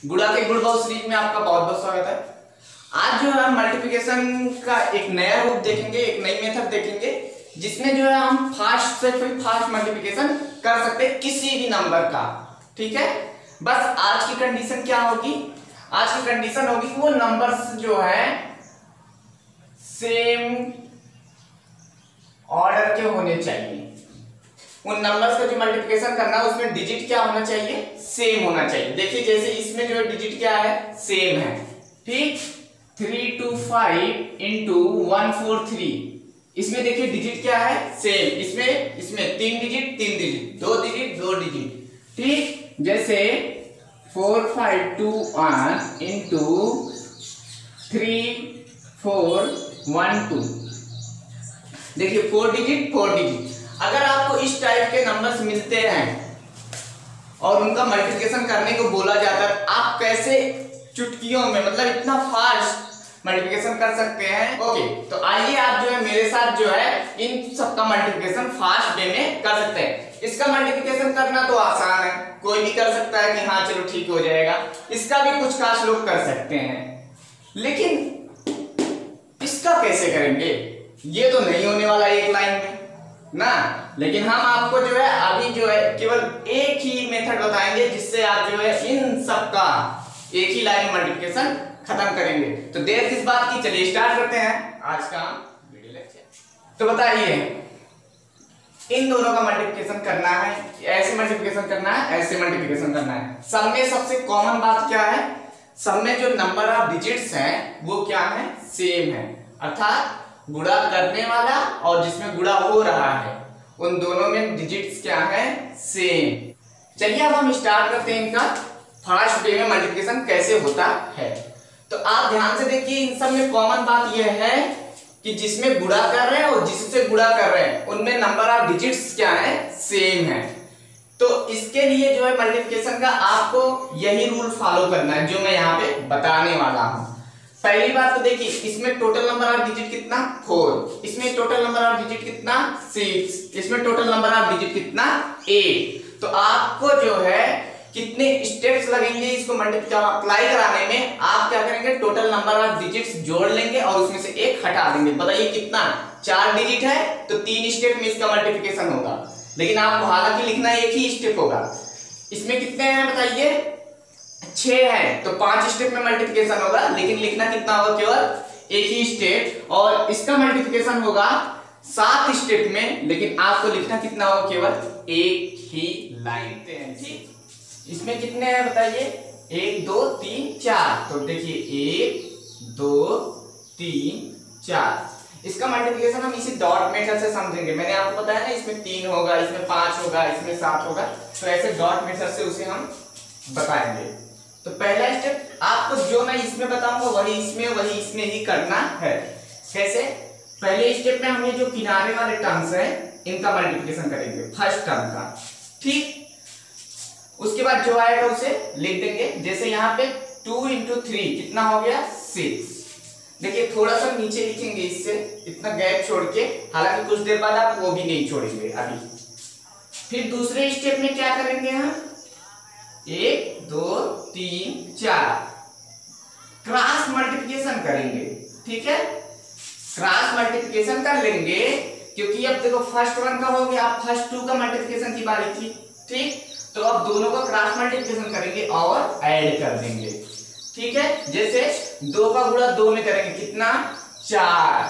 गुणा के गुण बहु सीरीज में आपका बहुत बहुत स्वागत है। आज जो है हम मल्टीप्लिकेशन का एक नया रूप देखेंगे, एक नई मेथड देखेंगे जिसमें जो है हम फास्ट से फास्ट मल्टीप्लिकेशन कर सकते हैं किसी भी नंबर का। ठीक है, बस आज की कंडीशन क्या होगी? आज की कंडीशन होगी कि वो नंबर्स जो है सेम ऑर्डर के होने चाहिए। उन नंबर्स का जो मल्टीप्लिकेशन करना है उसमें डिजिट क्या होना चाहिए? सेम होना चाहिए। देखिए जैसे इसमें जो है डिजिट क्या है? सेम है। ठीक, 325 इंटू 143, इसमें देखिए डिजिट क्या है? सेम। इसमें 3 डिजिट 3 डिजिट, 2 डिजिट 2 डिजिट। ठीक, जैसे 4521 इंटू 3412, देखिए 4 डिजिट 4 डिजिट। अगर आपको इस टाइप के नंबर्स मिलते हैं और उनका मल्टीप्लिकेशन करने को बोला जाता है, आप कैसे चुटकियों में मतलब इतना फास्ट मल्टीप्लिकेशन कर सकते हैं? ओके, तो आइए आप जो है मेरे साथ जो है इन सबका मल्टीप्लिकेशन फास्ट वे में कर सकते हैं। इसका मल्टीप्लिकेशन करना तो आसान है, कोई भी कर सकता है कि हाँ चलो ठीक हो जाएगा। इसका भी कुछ खास लोग कर सकते हैं, लेकिन इसका कैसे करेंगे? ये तो नहीं होने वाला एक लाइन में ना। लेकिन हम आपको जो है अभी जो है केवल एक ही मेथड बताएंगे जिससे आप जो है इन सब का एक ही लाइन में मल्टीप्लिकेशन खत्म करेंगे। तो देर किस बात की, चलिए स्टार्ट करते हैं आज का वीडियो लेक्चर। तो बताइए, इन दोनों का मल्टीप्लिकेशन करना है, ऐसे मल्टीप्लिकेशन करना है, ऐसे मल्टीप्लिकेशन करना है। सब में सबसे कॉमन बात क्या है? सब में जो नंबर ऑफ डिजिट्स हैं वो क्या है? सेम है। अर्थात गुणा करने वाला और जिसमें गुणा हो रहा है उन दोनों में डिजिट्स क्या है? सेम। चलिए अब हम स्टार्ट करते हैं इनका फास्ट वे में मल्टीप्लिकेशन कैसे होता है। तो आप ध्यान से देखिए, इन सब में कॉमन बात यह है कि जिसमें गुणा कर रहे हैं और जिससे गुणा कर रहे हैं उनमें नंबर ऑफ डिजिट्स क्या है? सेम है। तो इसके लिए जो है मल्टीप्लिकेशन का आपको यही रूल फॉलो करना है जो मैं यहाँ पे बताने वाला हूँ। पहली बात तो देखिए, इसमें टोटल नंबर ऑफ डिजिट कितना? 4। इसमें टोटल नंबर ऑफ डिजिट कितना? 6। इसमें टोटल नंबर ऑफ डिजिट कितना? 8। तो आपको जो है कितने स्टेप्स लगेंगे इसको मल्टीप्लाई कराने में? आप क्या करेंगे? टोटल नंबर ऑफ डिजिट्स जोड़ लेंगे और उसमें से एक हटा देंगे। बताइए कितना? 4 डिजिट है तो 3 स्टेप में इसका मल्टीप्लिकेशन होगा, लेकिन आपको हालांकि लिखना एक ही स्टेप होगा। इसमें कितने हैं बताइए? 6 है तो 5 स्टेप में मल्टीप्लिकेशन होगा, लेकिन लिखना कितना होगा? केवल एक ही स्टेप। और इसका मल्टीप्लिकेशन होगा 7 स्टेप में, लेकिन आपको लिखना कितना होगा? केवल एक ही लाइन। ठीक, इसमें कितने हैं बताइए? 1 2 3 4। तो देखिए 1 2 3 4। इसका मल्टीप्लिकेशन हम इसी डॉट मेथड से समझेंगे। मैंने आपको बताया ना, इसमें 3 होगा, इसमें 5 होगा, इसमें 7 होगा। तो ऐसे डॉट मेथड से उसे हम बताएंगे। तो पहला स्टेप आपको जो मैं इसमें बताऊंगा वही इसमें ही करना है। कैसे? पहले स्टेप में हम ये जो किनारे वाले टर्म्स हैं इनका मल्टीप्लिकेशन करेंगे, फर्स्ट टर्म का। ठीक, उसके बाद जो आएगा उसे लिख देंगे। जैसे यहाँ पे 2 इंटू 3 कितना हो गया? 6। देखिए थोड़ा सा नीचे लिखेंगे इससे, इतना गैप छोड़ के, हालांकि कुछ देर बाद आप वो भी नहीं छोड़ेंगे अभी। फिर दूसरे स्टेप में क्या करेंगे हम? 1 2 3 4 क्रॉस मल्टीप्लिकेशन करेंगे। ठीक है, क्रॉस मल्टीप्लिकेशन कर लेंगे, क्योंकि अब देखो फर्स्ट वन का हो गया, अब फर्स्ट 2 का मल्टीप्लिकेशन की बारी थी। ठीक, तो अब दोनों का क्रॉस मल्टीप्लिकेशन करेंगे और ऐड कर देंगे। ठीक है, जैसे 2 का गुणा 2 में करेंगे कितना? 4।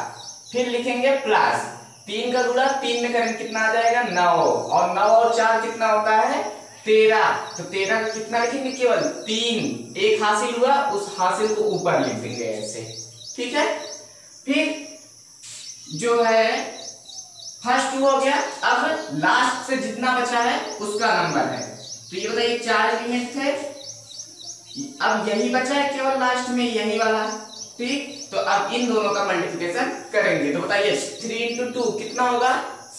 फिर लिखेंगे प्लस 3 का गुणा 3 में करेंगे कितना आ जाएगा? 9। और 9 और 4 कितना होता है? 13। तो 13 का कितना लिखेंगे? केवल 3। एक हासिल हुआ, उस हासिल को ऊपर लिख देंगे ऐसे। ठीक है, फिर जो है फर्स्ट 2 हो गया। अब लास्ट से जितना बचा है उसका नंबर है। तो ये बताइए 4 एलिमेंट थे, अब यही बचा है केवल लास्ट में, यही वाला। ठीक, तो अब इन दोनों का मल्टीप्लिकेशन करेंगे। तो बताइए 3 इंटू 2 कितना होगा?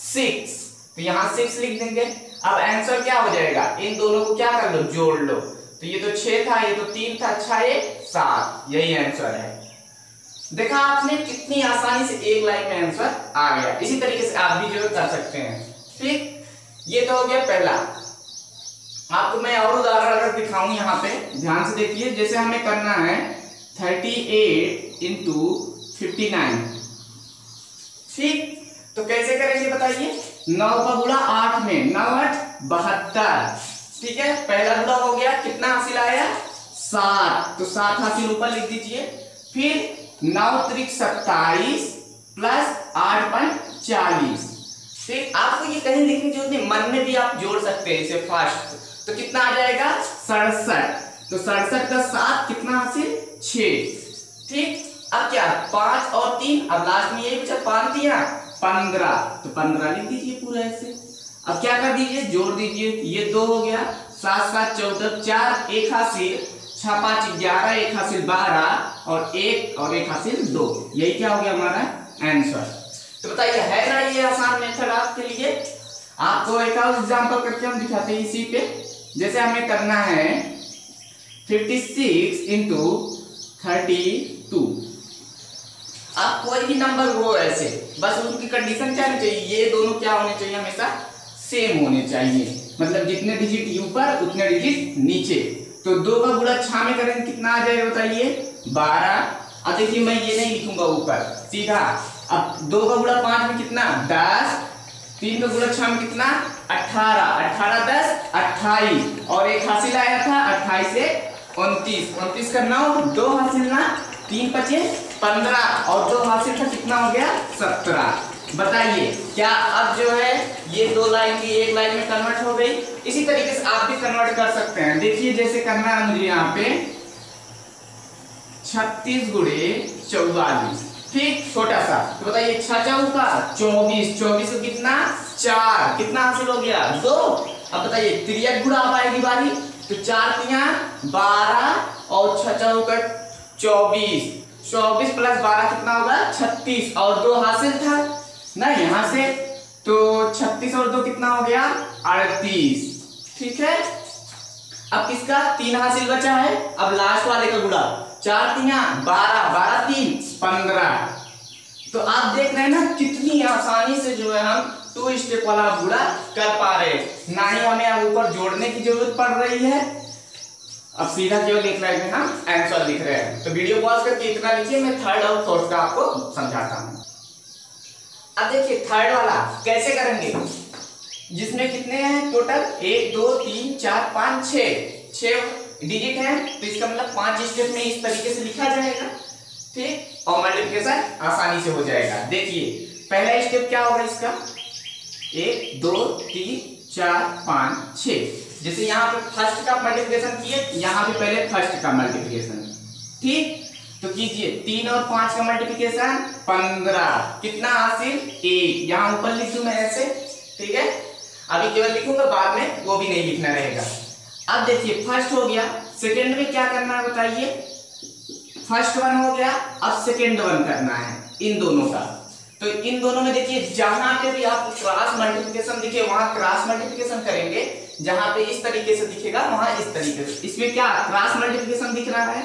6। तो यहाँ 6 लिख देंगे। अब आंसर क्या हो जाएगा? इन दोनों को क्या कर लो? जोड़ लो। तो ये तो 6 था, ये तो 3 था, 6 ये 7, यही आंसर है। देखा आपने कितनी आसानी से एक लाइन में आंसर आ गया। इसी तरीके से आप भी जो कर सकते हैं। ठीक, ये तो हो गया पहला। आपको मैं और उदाहरण अगर दिखाऊं यहाँ पे ध्यान से देखिए, जैसे हमें करना है 38 इंटू 59, ठीक। तो कैसे करेंगे बताइए, 9 का गुणा 8 में, 9 8 72, ठीक है। पहला गुणा हो गया, कितना हासिल आया 7, तो 7 हासिल ऊपर लिख दीजिए। फिर 9 त्रिक 27 प्लस 8 पंच 40, ठीक। आपको ये कहीं लिखने की जरूरत नहीं, मन में भी आप जोड़ सकते हैं इसे फास्ट। तो कितना आ जाएगा 67, तो 67 का 7 कितना हासिल 6, ठीक। अब क्या 5 और 3, अब लास्ट में यही बचा 5 दिया 15, तो 15 लिख दीजिए पूरा ऐसे। अब क्या कर दीजिए, जोड़ दीजिए, ये 2 हो गया, 7 7 14, 4 1 हासिल, 6 5 11, 1 हासिल 12 और 1 हासिल 2, यही क्या हो गया हमारा आंसर। तो बताइए है ना ये आसान मेथड आपके लिए। आपको एक और एग्जांपल करके हम दिखाते हैं इसी पे। जैसे हमें करना है 56 इंटू 32, आप कोई भी नंबर हो ऐसे, बस उनकी कंडीशन क्या होनी चाहिए, ये दोनों क्या होने चाहिए हमेशा सेम होने चाहिए, मतलब जितने डिजिट ऊपर उतने डिजिट नीचे। तो 2 का गुणा 6 में करेंगे कितना आ जाएगा बताइए 12। अब देखिए मैं ये नहीं लिखूंगा ऊपर सीधा, अब 2 का गुणा 5 में कितना 10, 3 का गुणा 6 में कितना 18, 18 10 28 और 1 हासिल आया था 28 से 29, 29 का 9, 2 हासिल ना 3 बचे 15 और 2 हासिल था कितना हो गया 17। बताइए क्या अब जो है ये 2 लाइन की 1 लाइन में कन्वर्ट हो गई। इसी तरीके से आप भी कन्वर्ट कर सकते हैं। देखिए जैसे करना है मुझे यहाँ पे 36 गुणे 44, ठीक, छोटा सा। तो बताइए 6 चौका 24, 24 को कितना 4, कितना हासिल हो गया 2। अब बताइए तिरक गुणा अब आएगी बारी, तो 4 तिया 12 और 6 चौका 24, 24 प्लस 12 कितना होगा 36 और 2 हासिल था ना यहाँ से, तो 36 और 2 कितना हो गया 38, ठीक है। अब किसका 3 हासिल बचा है, अब लास्ट वाले का गुणा 4 तिया 12, 12 3 15। तो आप देख रहे हैं ना कितनी आसानी से जो है हम 2 स्टेप वाला गुणा कर पा रहे हैं, ना ही हमें अब ऊपर जोड़ने की जरूरत पड़ रही है। अब सीधा केवल एक लाइन में हम आंसर लिख रहे हैं। तो वीडियो पॉज करके इतना लिखिए, मैं थर्ड और फोर्थ का आपको समझाता हूँ। अब देखिए थर्ड वाला कैसे करेंगे, जिसमें कितने हैं टोटल 1 2 3 4 5 6 डिजिट है, तो इसका मतलब 5 स्टेप में इस तरीके से लिखा जाएगा, ठीक, और मल्टीप्लिकेशन आसानी से हो जाएगा। देखिए पहला स्टेप क्या होगा इसका 1 2 3 4 5 6, जैसे यहाँ पे फर्स्ट का मल्टीप्लिकेशन किए, यहाँ पे पहले फर्स्ट का मल्टीप्लिकेशन, ठीक। तो कीजिए 3 और 5 का मल्टीप्लिकेशन 15, कितना हासिल 1, यहाँ ऊपर लिख दूं मैं ऐसे, ठीक है। अभी केवल लिखूंगा, बाद में वो भी नहीं लिखना रहेगा। अब देखिए फर्स्ट हो गया, सेकंड में क्या करना है बताइए, फर्स्ट वन हो गया, अब सेकंड वन करना है इन दोनों का। तो इन दोनों में देखिए जहां पे भी आपको क्रॉस मल्टीप्लिकेशन दिखे वहां क्रॉस मल्टीप्लिकेशन करेंगे, जहां पे इस तरीके से दिखेगा वहां इस तरीके से। इसमें क्या क्रॉस मल्टीप्लिकेशन दिख रहा है,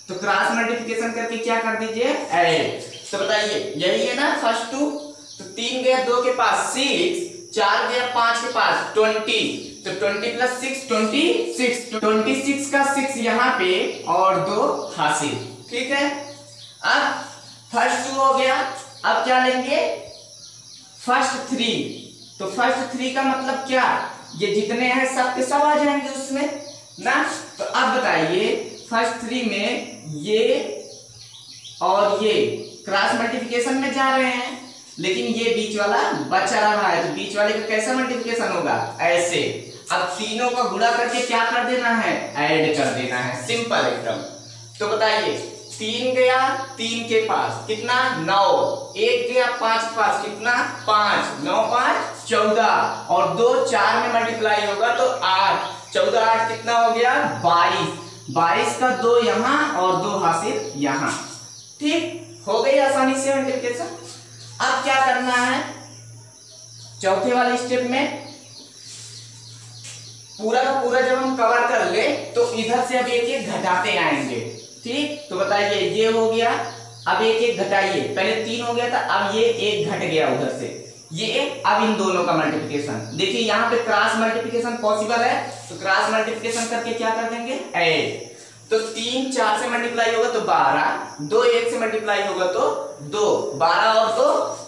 तो क्रॉस मल्टीप्लिकेशन करके क्या कर दीजिए ऐड। तो बताइए यही है ना फर्स्ट 2, तो 3 गया 2 के पास 6, 4 गया 5 के पास 20, तो 20 प्लस 6 26, 26 का 6 यहाँ पे और 2 हासिल, ठीक है। अब फर्स्ट 2 हो गया, अब क्या लेंगे फर्स्ट 3, तो फर्स्ट 3 का मतलब क्या, ये जितने हैं सब के सब आ जाएंगे उसमें ना। तो अब बताइए फर्स्ट 3 में ये और ये क्रॉस मल्टीप्लिकेशन में जा रहे हैं, लेकिन ये बीच वाला बचा रहा है, तो बीच वाले का कैसा मल्टीप्लिकेशन होगा ऐसे। अब तीनों का गुणा करके क्या कर देना है ऐड कर देना है, सिंपल एकदम। तो बताइए 3 गया 3 के पास कितना 9, 1 गया 5 के पास कितना 5, 9 5 14 और 2 4 में मल्टीप्लाई होगा तो 8, 14 8 कितना हो गया 22, 22 का 2 यहाँ और 2 हासिल यहाँ, ठीक हो गई आसानी से मल्टीप्लिकेशन। अब क्या करना है चौथे वाले स्टेप में, पूरा का पूरा जब हम कवर कर ले तो इधर से अब एक एक घटाते आएंगे, ठीक। तो बताइए ये हो गया, अब एक एक घटाइए, पहले 3 हो गया था, अब ये 1 घट गया उधर से, ये अब इन दोनों का मल्टीप्लिकेशन देखिए, यहाँ पे क्रॉस मल्टीप्लिकेशन पॉसिबल है, तो क्रॉस मल्टीप्लिकेशन करके क्या कर देंगे, ऐड। तो 3 4 से मल्टीप्लाई होगा तो 12, 2 1 से मल्टीप्लाई होगा तो 2, 12 और 2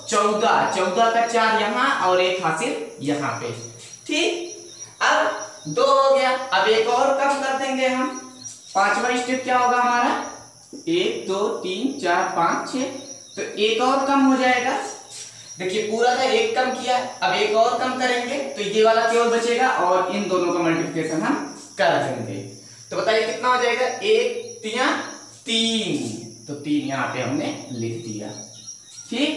14, 14 का 4 यहाँ और 1 हासिल यहाँ पे। ठीक, अब 2 हो गया, अब एक और कम कर देंगे हम। पांचवा स्टेप क्या होगा हमारा, 1 2 3 4 5 6, तो एक और कम हो जाएगा। देखिए पूरा का एक कम किया, अब एक और कम करेंगे तो ये वाला केवल बचेगा और इन दोनों का मल्टीप्लिकेशन हम कर देंगे। तो बताइए कितना हो जाएगा, 1 3, तो 3 यहाँ पे हमने लिख दिया। ठीक,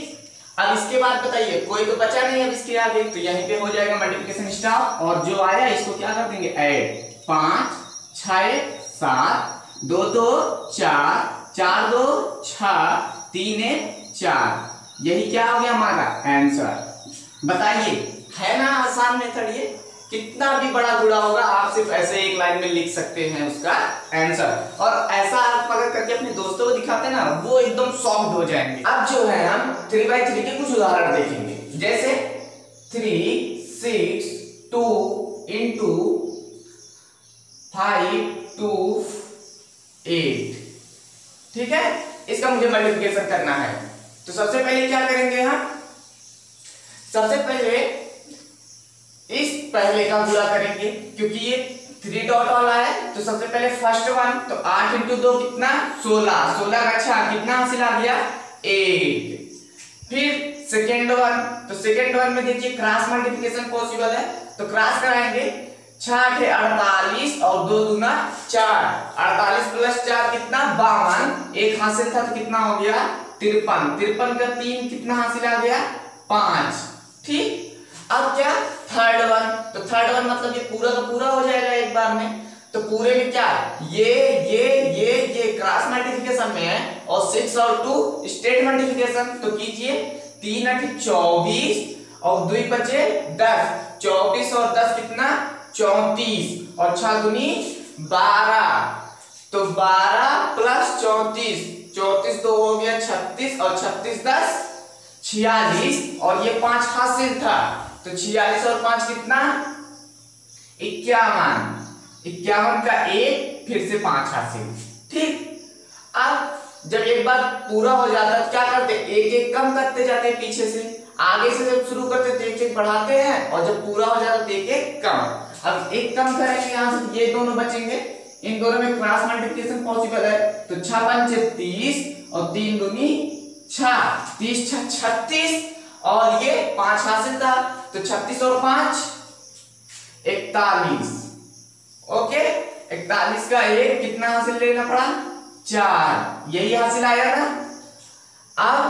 अब इसके बाद बताइए कोई तो बचा नहीं अब इसके आगे, तो यहीं पे हो जाएगा मल्टीप्लिकेशन स्टॉप, और जो आया इसको क्या कर देंगे, ऐड। 5 6 7, 2 2 4, 4 2 6, 3 1 4, यही क्या हो गया हमारा आंसर। बताइए है ना आसान मेथड, ये कितना भी बड़ा गुणा होगा आप सिर्फ ऐसे एक लाइन में लिख सकते हैं उसका आंसर, और ऐसा आप अगर करके अपने दोस्तों को दिखाते हैं ना, वो एकदम सॉफ्ट हो जाएंगे। अब जो है हम 3/3 के कुछ उदाहरण देखेंगे, जैसे 3 6 2 into 5 2 8। ठीक है, इसका मुझे मल्टीप्लिकेशन करना है, तो सबसे पहले क्या करेंगे हम, सबसे पहले इस पहले का गुणा करेंगे, क्योंकि ये 3 डॉट वाला है, तो सबसे पहले फर्स्ट वन, तो 8 into 2 कितना, 16, 16 का 6 कितना हासिल आ गया, 8। फिर सेकेंड वन, तो सेकेंड वन में देखिए क्रॉस मल्टीप्लिकेशन पॉसिबल है, तो क्रॉस कराएंगे, 6 8 48 और 2 दूना 4, 48 प्लस 4 कितना, 52, एक हासिल था तो कितना हो गया, 53, 53 का 3 कितना हासिल आ गया, 5। ठीक, अब क्या, थर्ड वन, तो थर्ड वन मतलब ये पूरा का पूरा हो जाएगा एक बार में, तो पूरे में क्या, ये क्रॉस मल्टीप्लिकेशन में है, और 6 और 2 स्टेट मल्टीप्लिकेशन, तो कीजिए, 3 8 24 और 2 बचे 10, 24 और 10 कितना, 34, और 6 दूनी 12, तो 12 प्लस 34, 34 तो हो गया 36, और 36 10 46, और ये 5 हासिल था, तो 46 और 5 कितना, 51, 51 का 1 फिर से 5 हासिल। ठीक, अब जब एक बार पूरा हो जाता है क्या करते, एक एक कम करते जाते हैं पीछे से, आगे से जब शुरू करते तो एक एक बढ़ाते हैं, और जब पूरा हो जाता तो एक एक कम। अब एक कम करेंगे यहां से, ये दोनों बचेंगे, इन दोनों में क्रॉस मल्टीप्लिकेशन पॉसिबल है, तो 6 5 30 और 3 दूनी 6, 30 6 36, और ये 5 हासिल था, तो 36 और 5 41। ओके, 41 का 1 कितना हासिल लेना पड़ा, 4, यही हासिल आया ना। अब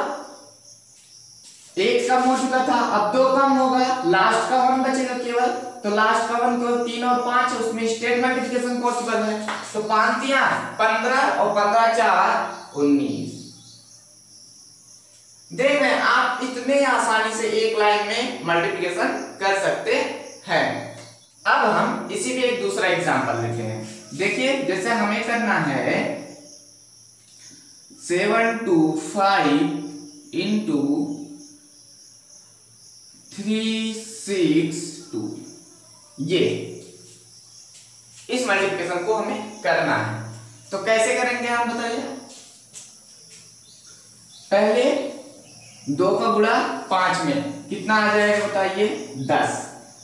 1 कम हो चुका था, अब 2 कम होगा, लास्ट का 1 बचेगा केवल, तो लास्ट का 1 केवल 3 और 5, उसमें स्टेट मल्टीप्लिकेशन पॉसिबल है, तो 5 3 15 और 15 4 19। देख रहे हैं आप, इतने आसानी से एक लाइन में मल्टीप्लिकेशन कर सकते हैं। अब हम इसी में एक दूसरा एग्जांपल लेते हैं, देखिए जैसे हमें करना है 725 into 362, ये इस मल्टीप्लिकेशन को हमें करना है, तो कैसे करेंगे हम बताइए। पहले 2 का गुणा 5 में कितना आ जाएगा बताइए, 10,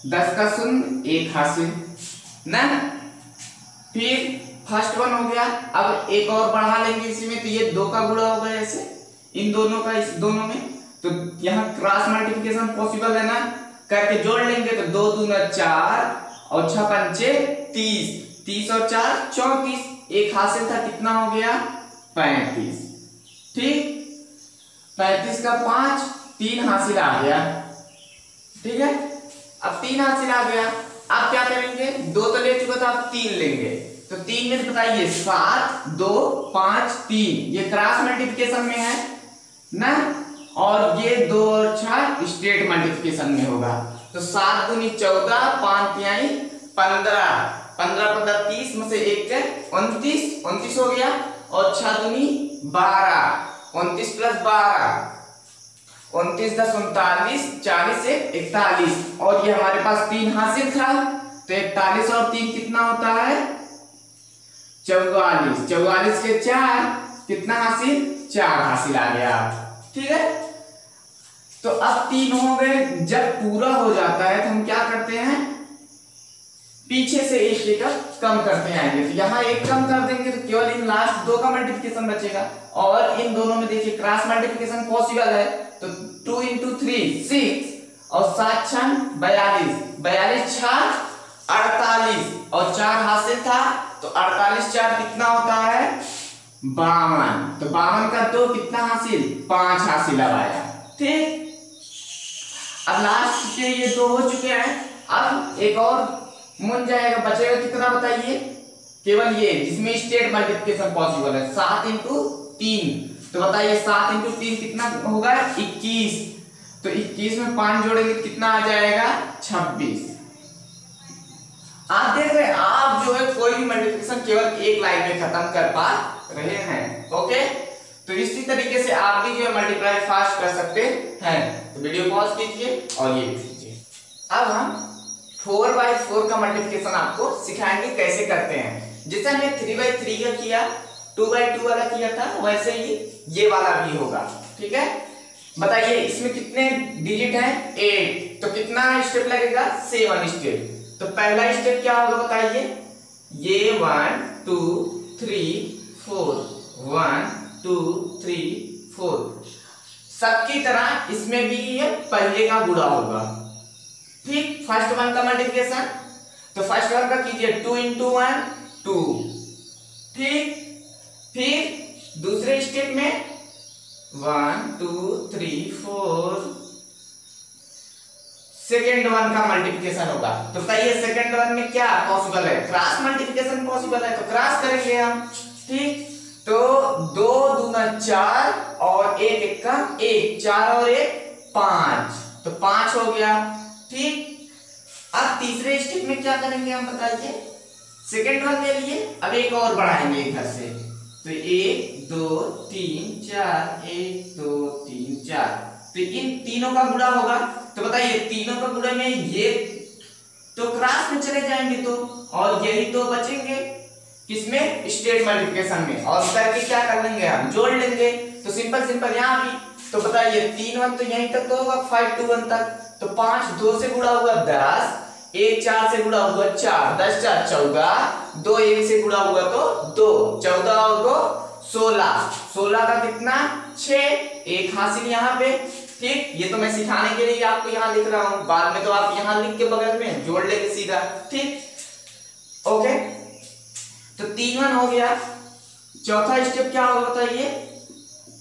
10 का 0 1 हासिल ना। फिर फर्स्ट वन हो गया, अब एक और बढ़ा लेंगे इसी में, तो ये 2 का गुणा होगा ऐसे इन दोनों का, इस दोनों में, तो यहाँ क्रॉस मल्टीप्लिकेशन पॉसिबल है ना, करके जोड़ लेंगे, तो 2 दूना 4 और 6 पंचे 30, 30 और 4 34, एक हासिल था कितना हो गया, 35। ठीक, 35 का 5 3 हासिल आ गया। ठीक है, अब 3 हासिल आ गया, अब क्या करेंगे, 2 तो ले चुका था, अब 3 लेंगे, तो 3 में बताइए 7 2 5 3, ये क्रॉस मल्टीप्लिकेशन में है ना, और ये 2 और 6 स्टेट मल्टीप्लिकेशन में होगा, तो 7 दूनी 14 5 तिहाई 15, 15 15 30 में से 1 29, 29 हो गया, और 6 दूनी 12, 29 प्लस 12, 29 10 39, 40 से 41, और ये हमारे पास 3 हासिल था, तो 41 और 3 कितना होता है 44, 44 के 4 कितना हासिल 4 हासिल आ गया। ठीक है, तो अब 3 हो गए। जब पूरा हो जाता है तो हम क्या करते हैं, पीछे से एक लेकर कम करते आएंगे। तो यहाँ एक कम कर देंगे तो केवल इन लास्ट 2 का मल्टीप्लिकेशन बचेगा, और इन दोनों में देखिए क्रॉस मल्टीप्लिकेशन पॉसिबल है, तो 2 into 3 6 और 7 6 42, 42 6 48 और 4 हासिल था, तो 48 4 कितना होता है 52, तो 52 का 2 कितना हासिल 5 हासिल अब आया। ठीक, अब लास्ट के ये 2 हो चुके हैं, अब एक और मुन जाएगा, बचेगा कितना बताइए, केवल ये जिसमें स्टेट मल्टीप्लिकेशन पॉसिबल है 7 into 3, तो बताइए 7 into 3 कितना होगा 21, तो 21 में 5 जोड़ेंगे कितना आ जाएगा 26। आप देख रहे हैं, आप जो है कोई भी मल्टीप्लिकेशन केवल एक लाइन में खत्म कर पा रहे हैं। ओके, तो इसी तरीके से आप भी जो है मल्टीप्लाई फास्ट कर सकते हैं। तो वीडियो पॉज कीजिए और ये कीजिए। अब हम 4/4 का मल्टीप्लिकेशन आपको सिखाएंगे कैसे करते हैं। जैसे हमने 3/3 का किया, 2/2 वाला किया था, वैसे ही ये वाला भी होगा। ठीक है, बताइए इसमें कितने डिजिट हैं 8, तो कितना स्टेप लगेगा 7 स्टेप। तो पहला स्टेप क्या होगा बताइए, ये 1 2 3 4, 1 2 3 4, सबकी तरह इसमें भी ये पहले का गुणा होगा। ठीक, फर्स्ट वन का मल्टीप्लिकेशन, तो फर्स्ट वन का कीजिए 2 into 1 2। ठीक, फिर दूसरे स्टेप में 1 2 3 4, सेकेंड वन का मल्टीप्लिकेशन होगा। तो बताइए सेकेंड वन में क्या पॉसिबल है, क्रॉस मल्टीप्लिकेशन पॉसिबल है, तो क्रॉस करेंगे हम। ठीक, तो 2 दूना 4 और 1 एक्का 1, 4 और 1 5, तो 5 हो गया। ठीक, अब तीसरे स्टेप में क्या करेंगे हम बताइए, सेकेंड वन के लिए अब एक और बढ़ाएंगे इधर से, तो 1 2 3 4, 1 2 3 4, तो इन तीनों का गुणा होगा। तो बताइए तीनों का गुणा में ये तो क्रॉस में चले जाएंगे, तो और यही तो बचेंगे किसमें स्टेट मल्टीप्लिकेशन में, और करके क्या कर लेंगे हम जोड़ लेंगे। तो सिंपल सिंपल यहाँ भी, तो बताइए 3 1 तो यहीं तक तो होगा 5 2 1 तक, तो 5 2 से गुणा हुआ 10, 1 4 से गुणा हुआ 4, 10 4 14, 2 1 से गुणा हुआ तो 2, 14 और 2 16, 16 का कितना 6, एक हासिल यहाँ पे। ठीक, ये तो मैं सिखाने के लिए आपको यहाँ लिख रहा हूँ, बाद में तो आप यहाँ लिख के बगल में जोड़ लेंगे सीधा। ठीक, ओके, तो 3 1 हो गया। चौथा स्टेप क्या होगा बताइए,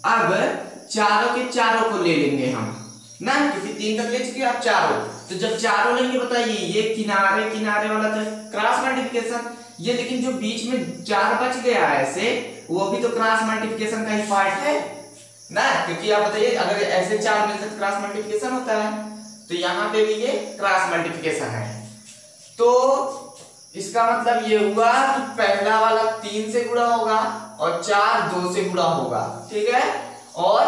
अब चारों के चारों को ले लेंगे हम ना, क्योंकि 3 तक ले चुके आप चारों, तो जब चारों लेंगे बताइए ये किनारे किनारे वाला तो क्रॉस मल्टीप्लिकेशन, ये लेकिन जो बीच में 4 बच गया है ऐसे, वो भी तो क्रॉस मल्टीप्लिकेशन का ही पार्ट है ना, क्योंकि आप बताइए अगर ऐसे 4 मिलते तो क्रॉस मल्टीप्लिकेशन होता है, तो यहाँ पे भी ये क्रॉस मल्टीप्लिकेशन है। तो इसका मतलब ये हुआ कि पहला वाला 3 से गुणा होगा और 4 2 से गुणा होगा। ठीक है, और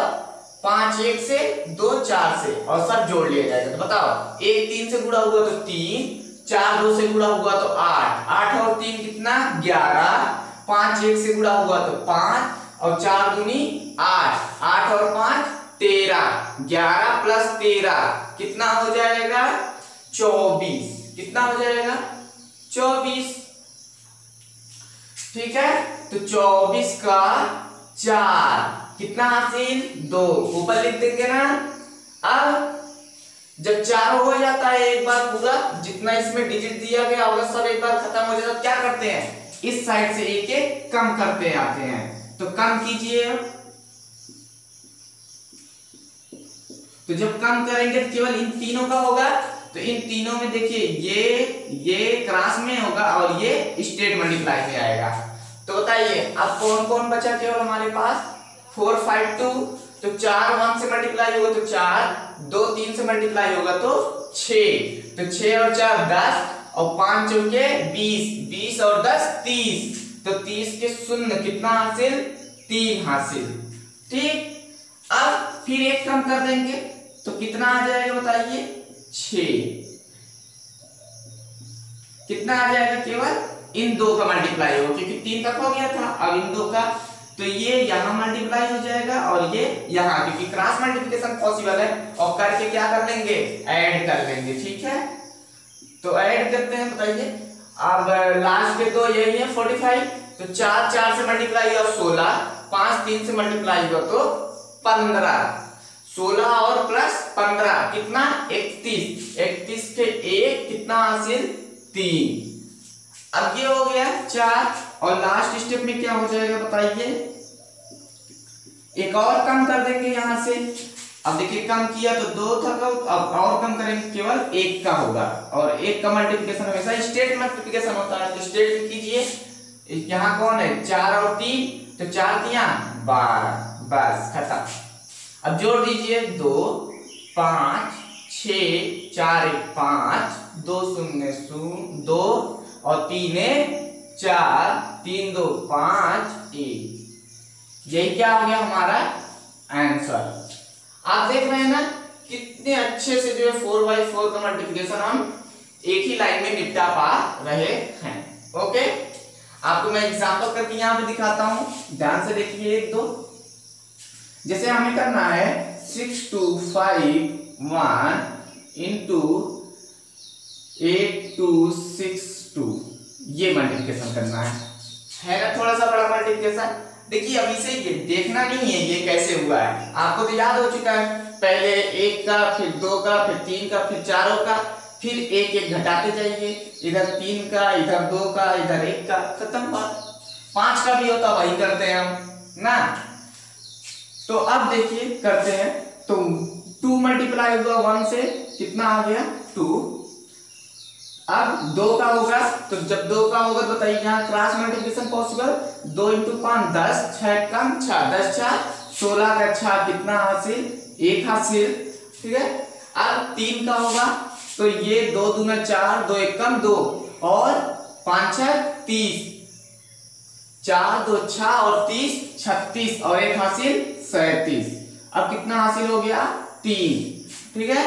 5 1 से, 2 4 से, और सब जोड़ लिया जाएगा। तो बताओ 1 3 से गुणा हुआ तो 3, 4 2 से गुणा हुआ तो 8, 8 और 3 कितना 11, 5 1 से गुणा हुआ तो 5 और 4 दूनी 8, 8 और 5 13, 11 प्लस 13 कितना हो जाएगा 24, कितना हो जाएगा 24। ठीक है, तो 24 का 4 कितना हासिल 2, ऊपर लिख देंगे ना। अब जब 4 हो जाता है एक बार पूरा, जितना इसमें डिजिट दिया गया होगा सब एक बार खत्म हो जाता है, क्या करते हैं इस साइड से एक एक कम करते आते हैं, तो कम कीजिए। तो जब कम करेंगे तो केवल इन तीनों का होगा, तो इन तीनों में देखिए ये क्रॉस में होगा और ये स्टेट मल्टीप्लाई में आएगा। तो बताइए अब कौन कौन बचा केवल हमारे पास 4 5 2, तो 4 1 से मल्टीप्लाई होगा तो 4, 2 3 से मल्टीप्लाई होगा तो 6, तो 6 और 4 10 और 5 चौके 20, 20 और 10 30, तो 30 के शून्य कितना हासिल 3 हासिल। ठीक, अब फिर एक कम कर देंगे तो कितना आ जाएगा बताइए, 6। कितना आ जाएगा, केवल इन दो का मल्टीप्लाई होगा क्योंकि 3 तक हो गया था, अब इन दो का, तो ये यहाँ मल्टीप्लाई हो जाएगा और ये यहाँ, क्योंकि क्रॉस मल्टीप्लिकेशन पॉसिबल है, और करके क्या कर लेंगे, ऐड कर लेंगे। ठीक है, तो ऐड करते हैं बताइए। अब लास्ट के दो यही है 45, तो 4 4 से मल्टीप्लाई हुआ 16, 5 3 से मल्टीप्लाई हुआ तो 15, 16 और प्लस 15 कितना, 31, 31 के 1 कितना हासिल, 3। अब ये हो गया 4, और लास्ट स्टेप में क्या हो जाएगा बताइए, एक और कम कर देंगे यहां से। अब देखिए कम किया तो 2 था, अब और कम करेंगे, केवल 1 का होगा, और 1 का मल्टीप्लिकेशन हमेशा स्टेट मल्टीप्लिकेशन होता है, तो स्टेट में कीजिए। यहाँ कौन है, 4 और 3, तो 4 दिया 12, बस खत्म। अब जोड़ दीजिए 2 5 6 4 1 5 2 0 0 2 और 3 4 3 2 5 1, यही क्या हो गया हमारा आंसर। आप देख रहे हैं ना कितने अच्छे से जो है 4/4 का मल्टीप्लिकेशन हम एक ही लाइन में निपटा पा रहे हैं। ओके, आपको मैं एग्जांपल करके यहाँ पे दिखाता हूँ, ध्यान से देखिए। 1 2 जैसे हमें करना है 6 2 5 1 इंटू 8 2 6 2, ये मल्टीप्लिकेशन करना है ना, थोड़ा सा बड़ा मल्टीप्लिकेशन। देखिए अभी से ये देखना नहीं है ये कैसे हुआ है, आपको तो याद हो चुका है, पहले 1 का, फिर 2 का, फिर 3 का, फिर 4 का, फिर 1 1 घटाते जाइए, इधर 3 का, इधर 2 का, इधर 1 का, खत्म बात। 5 का भी होता वही करते हैं हम ना। तो अब देखिए करते हैं, तो 2 मल्टीप्लाई हुआ 1 से, कितना आ गया 2। अब 2 का होगा, तो जब 2 का होगा तो बताइए यहाँ क्रॉस मल्टीप्लिकेशन पॉसिबल, 2 × 5 10, 6 कम 6, 10 6 16 का 6 कितना हासिल, 1 हासिल। ठीक है, अब 3 का होगा तो ये 2 दूना 4, 2 1 कम 2 और 5 6 30, 4 2 6 और 30 36 और 1 हासिल 37। अब कितना हासिल हो गया, 3। ठीक है,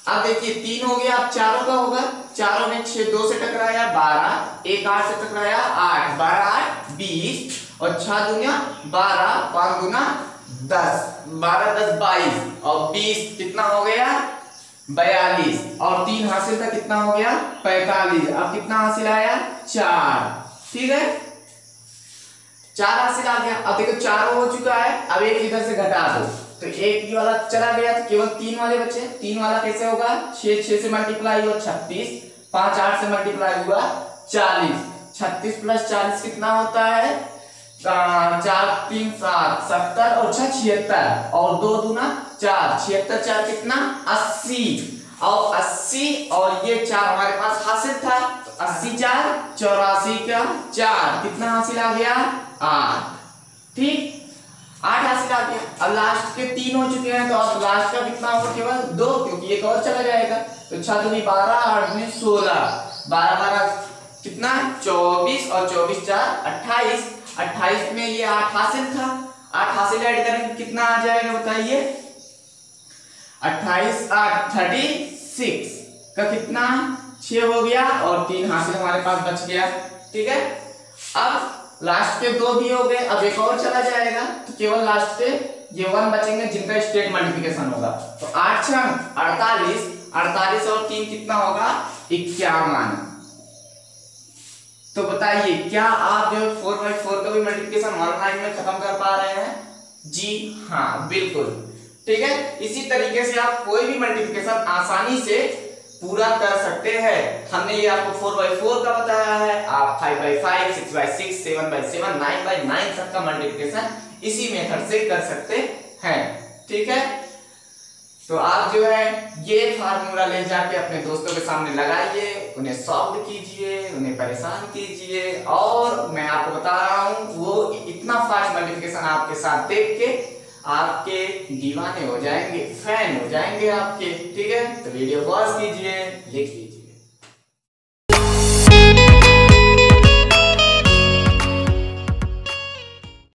अब देखिए 3 हो गया, अब 4 का होगा, 4 में 6 2 से टकराया 12, 1 8 से टकराया 8, 12 8 20 और 6 दूना 12, 5 दूना 10, 12 10 22 और 20 कितना हो गया 42, और 3 हासिल था कितना हो गया 45। अब कितना हासिल आया 4। ठीक है, 4 हासिल आ गया। अब देखो 4 हो चुका है, अब 1 इधर से घटा दो, तो 1 वाला चला गया तो केवल 3 वाले बचे। 3 वाला कैसे होगा, 6 6 से मल्टीप्लाई हुआ 36, 5 8 से मल्टीप्लाई हुआ 40, 36 + 40 कितना होता है 4 3 7 70 और 6 76 और 2 दूना 4, 76 4 कितना 80, और 80 और ये 4 हमारे पास हासिल था, तो 80 4 84 का 4 कितना हासिल आ गया 8। ठीक, 8 हासिल आ गया। अब लास्ट के 3 हो चुके हैं, तो अब लास्ट का कितना होगा केवल 2, क्योंकि एक और चला जाएगा, तो 6 दूनी 12 8 दूनी 16, 12 12 कितना 24 और 24 4 28, 28 में ये 8 हासिल था, 8 हासिल ऐड करेंगे कितना आ जाएगा बताइए, 28 8 36 का कितना 6 हो गया, और 3 हासिल हमारे पास बच गया। ठीक है, अब लास्ट के 2 भी हो गए, अब एक और चला जाएगा, तो केवल लास्ट के ये 1 बचेंगे जिनका स्टेट मल्टीप्लिकेशन होगा, तो 8 6 48, 48 और 3 कितना होगा 51। तो बताइए क्या आप जो 4/4 का भी मल्टीप्लिकेशन ऑनलाइन में खत्म कर पा रहे हैं? जी हाँ, बिल्कुल। ठीक है, इसी तरीके से आप कोई भी मल्टीप्लिकेशन आसानी से पूरा कर सकते हैं। हमने ये आपको 4/4 का बताया है, आप 5/5 6/6 7/7 9/9 तक का मल्टीप्लिकेशन इसी मेथड से कर सकते हैं। ठीक है, तो आप जो है ये फार्मूला ले जाके अपने दोस्तों के सामने लगाइए, उन्हें सॉल्व कीजिए, उन्हें परेशान कीजिए, और मैं आपको बता रहा हूँ वो इतना फास्ट मल्टीप्लिकेशन आपके साथ देख के आपके दीवाने हो जाएंगे, फैन हो जाएंगे आपके। ठीक है, तो वीडियो पॉज कीजिए, लिख लीजिए।